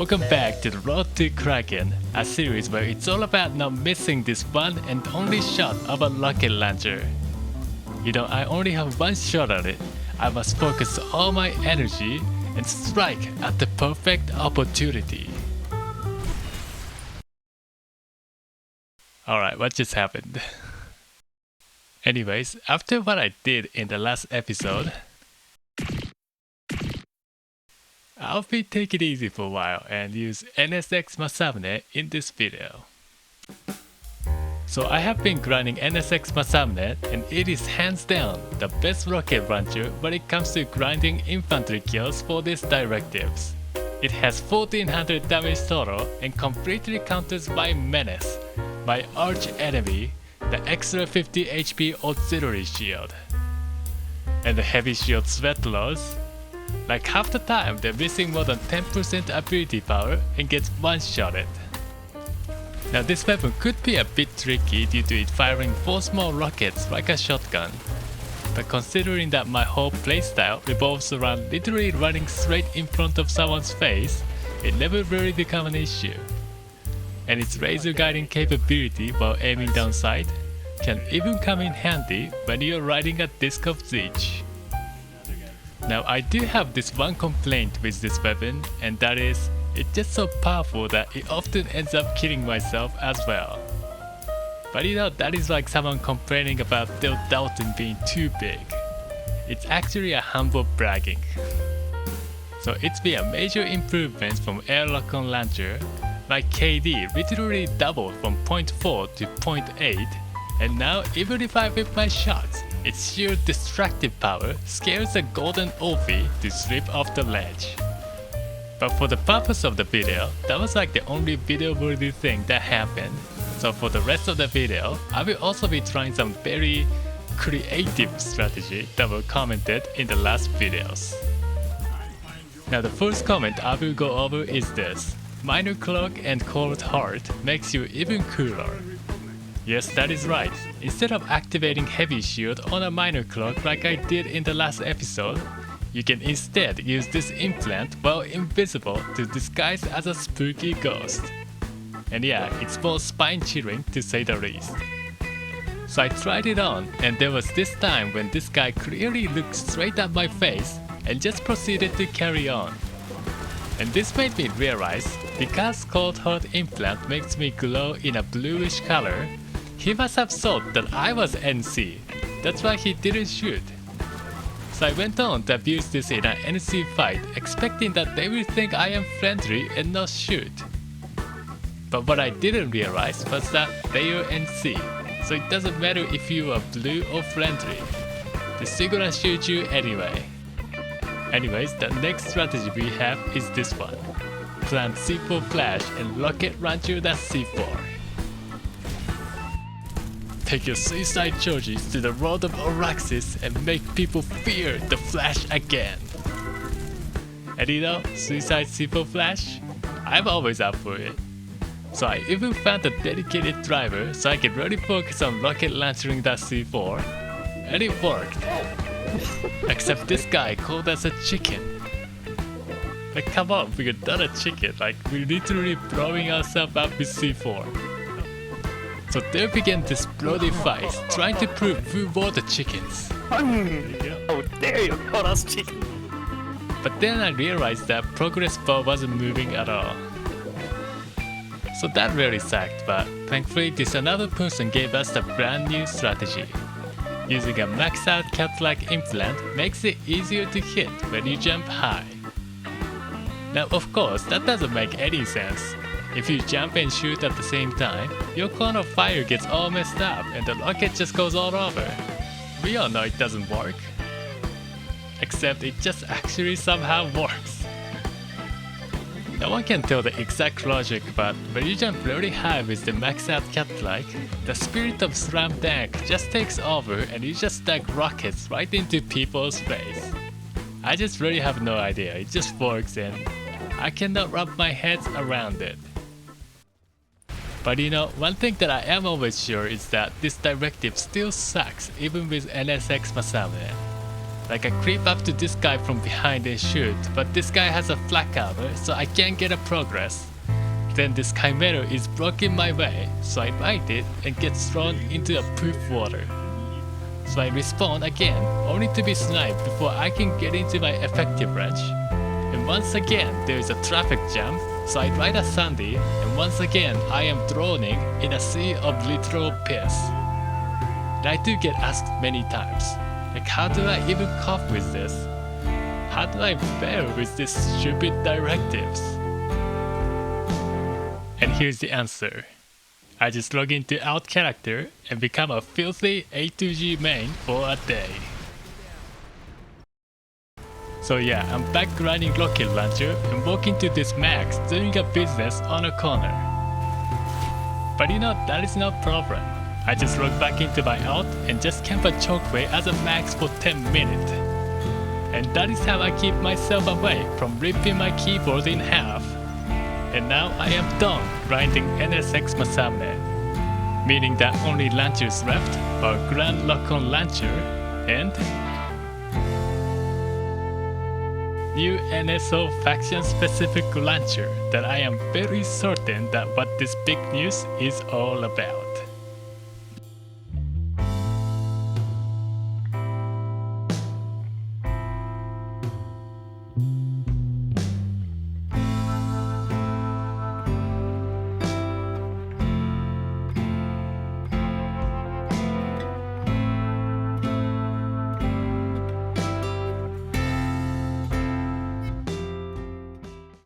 Welcome back to the Road to Kraken, a series where it's all about not missing this one and only shot of a rocket launcher. You know, I only have one shot at it. I must focus all my energy and strike at the perfect opportunity. Alright, what just happened? Anyways, after what I did in the last episode, I'll be taking it easy for a while and use NSX Masamune in this video. So I have been grinding NSX Masamune and it is hands down the best rocket launcher when it comes to grinding infantry kills for these directives. It has 1400 damage total and completely counters my menace, my arch enemy, the extra 50 HP auxiliary shield. And the heavy shield sweat loss, like half the time they're missing more than 10% ability power and gets one-shotted. Now this weapon could be a bit tricky due to it firing 4 small rockets like a shotgun, but considering that my whole playstyle revolves around literally running straight in front of someone's face, it never really become an issue. And its laser guiding capability while aiming down sight can even come in handy when you're riding a disc of siege. Now I do have this one complaint with this weapon, and that is, it's just so powerful that it often ends up killing myself as well. But you know, that is like someone complaining about their Dalton being too big. It's actually a humble bragging. So it's been a major improvement from air lock-on launcher. My KD literally doubled from 0.4 to 0.8, and now even if I whip my shots, its sheer destructive power scares a golden Ophi to slip off the ledge. But for the purpose of the video, that was like the only video worthy thing that happened. So for the rest of the video, I will also be trying some very creative strategy that were commented in the last videos. Now the first comment I will go over is this: minor cloak and cold heart makes you even cooler. Yes, that is right. Instead of activating heavy shield on a minor cloak like I did in the last episode, you can instead use this implant while invisible to disguise as a spooky ghost. And yeah, it's more spine-chilling to say the least. So I tried it on, and there was this time when this guy clearly looked straight at my face and just proceeded to carry on. And this made me realize, because cold heart implant makes me glow in a bluish color, he must have thought that I was NC. That's why he didn't shoot. So I went on to abuse this in an NC fight, expecting that they will think I am friendly and not shoot. But what I didn't realize was that they are NC, so it doesn't matter if you are blue or friendly. They're still gonna shoot you anyway. Anyways, the next strategy we have is this one. Plant C4 flash and rocket launcher that C4. Take your suicide charges to the road of Araxis and make people fear the flash again. And you know, suicide C4 flash? I'm always up for it. So I even found a dedicated driver so I could really focus on rocket launching that C4, and it worked. Except this guy called us a chicken. Like, come on, we're not a chicken, like we're literally blowing ourselves up with C4. So there began this bloody fight, trying to prove who were the chickens. Oh, there you call us chicken. But then I realized that progress bar wasn't moving at all. So that really sucked, but thankfully this another person gave us the brand new strategy. Using a max out cat-like implant makes it easier to hit when you jump high. Now of course that doesn't make any sense. If you jump and shoot at the same time, your cone of fire gets all messed up and the rocket just goes all over. We all know it doesn't work. Except it just actually somehow works. No one can tell the exact logic, but when you jump really high with the max out cat-like, the spirit of Slam Dunk just takes over and you just stack rockets right into people's face. I just really have no idea, it just works and I cannot wrap my head around it. But you know, one thing that I am always sure is that this directive still sucks even with NSX Masamune. Like I creep up to this guy from behind and shoot, but this guy has a flak armor, so I can't get a progress. Then this chimera is blocking my way, so I bite it and gets thrown into a poof water. So I respawn again, only to be sniped before I can get into my effective range. And once again there is a traffic jam, so I ride a Sandy, and once again I am drowning in a sea of literal piss. And I do get asked many times, like how do I even cope with this? How do I bear with these stupid directives? And here's the answer. I just log into out character and become a filthy A2G main for a day. So yeah, I'm back grinding rocket launcher and walking to this max doing a business on a corner. But you know, that is no problem. I just log back into my out and just camp a chokeway as a max for 10 minutes. And that is how I keep myself away from ripping my keyboard in half. And now I am done grinding NSX Masamune, meaning that only launchers left are Grand Lock-on Launcher and new NSO faction specific launcher that I am very certain that what this big news is all about.